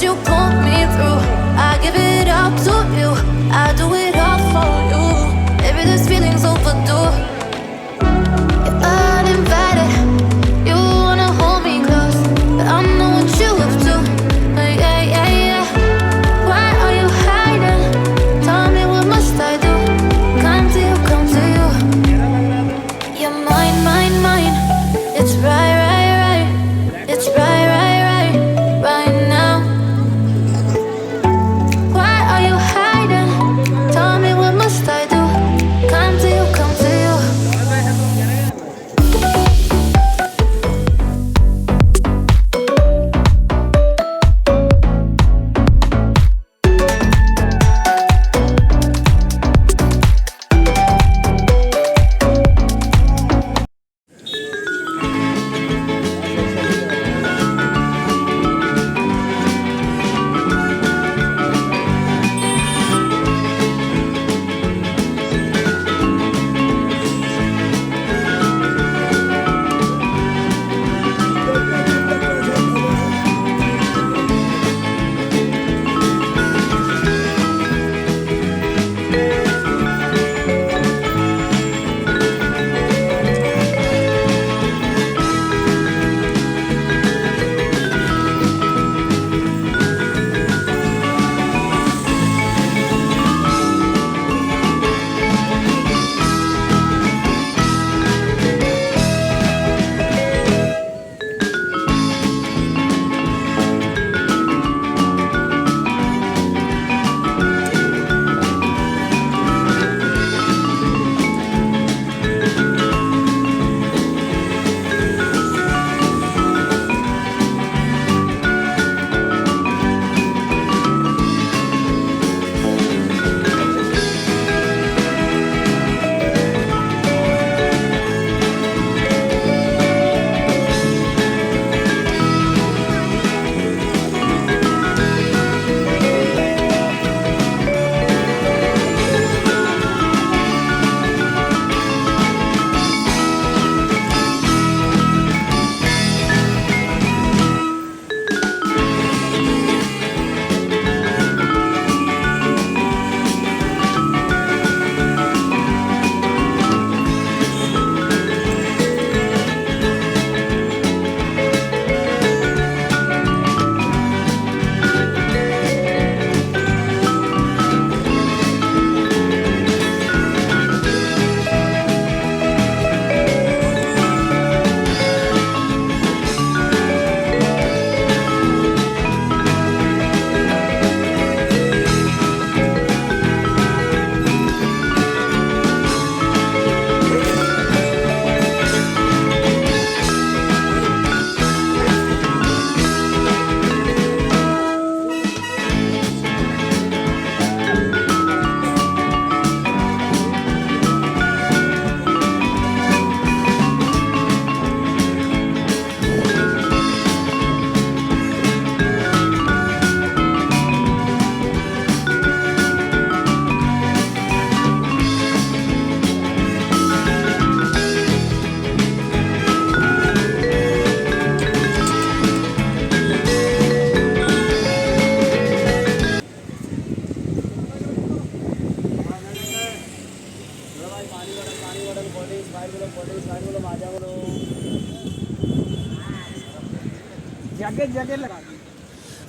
You pulled me through. I give it all to you. I do it all for you. Maybe this feeling's overdue. You're uninvited. You wanna hold me close, but I know what you have to. Yeah, yeah, yeah. Why are you hiding? Tell me what must I do? Come to you, come to you. You're mine, mine, mine. It's right, right, right. It's right, right, right, right now.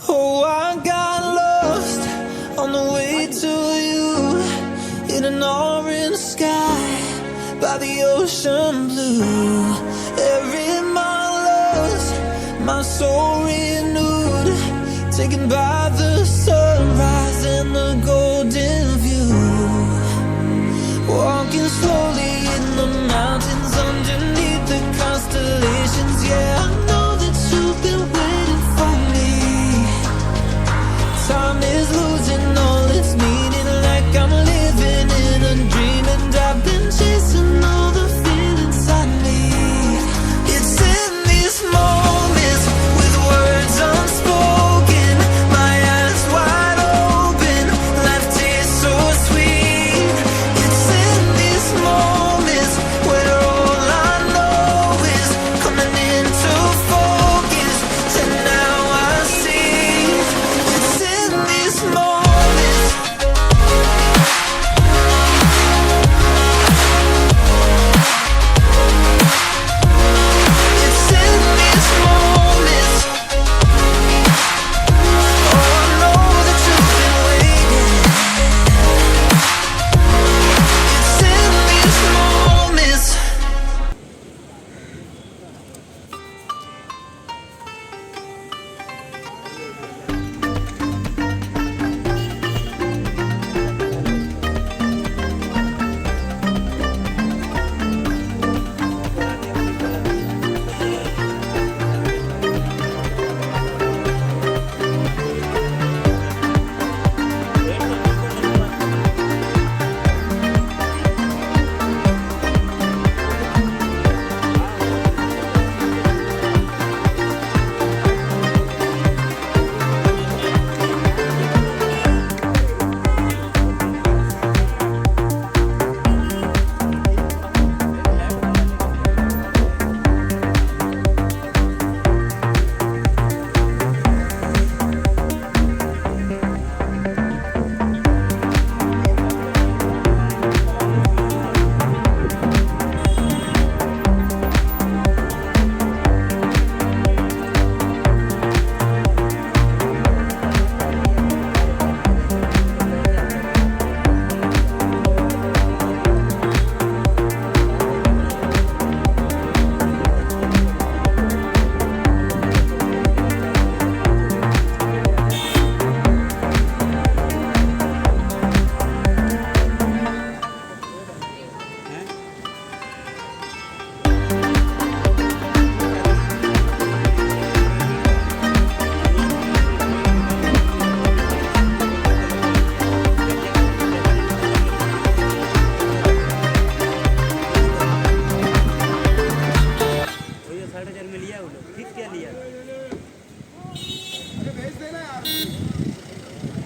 Oh, I got lost on the way to you in an orange sky by the ocean blue. Every mile my soul renewed, taken by the sunrise and the golden view. Walking slowly in the mountains underneath the constellations. Yeah, I know that you've been waiting for me. Time is losing all its meaning, like I'm living in a dream, and I've been chasing all the feelings I need. It's in these moments with words unspoken, my eyes wide open, life tastes so sweet. It's in these moments where all I know is coming into focus, and now I see. It's in these moments. It's in these moments. Oh, I know that you've been waiting. It's in these moments.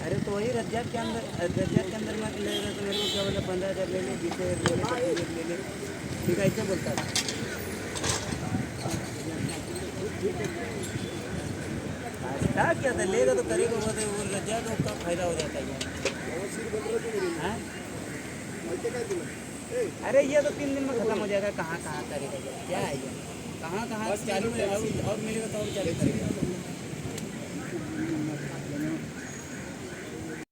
अरे तो वही रज्जात के अंदर मैं ले रहा तो मेरे को क्या बोला 15,000 ले ले 20,000 ले ले 25,000 ले ले ठीक है ऐसे बोलता था। क्या था लेगा तो करेगा वो रज्जात का फायदा हो जाता है। अरे ये तो 3 दिन में खत्म हो जाएगा। कहाँ करेगा क्या है ये कहाँ चालू है और मिलेगा तो और चालू करेगा।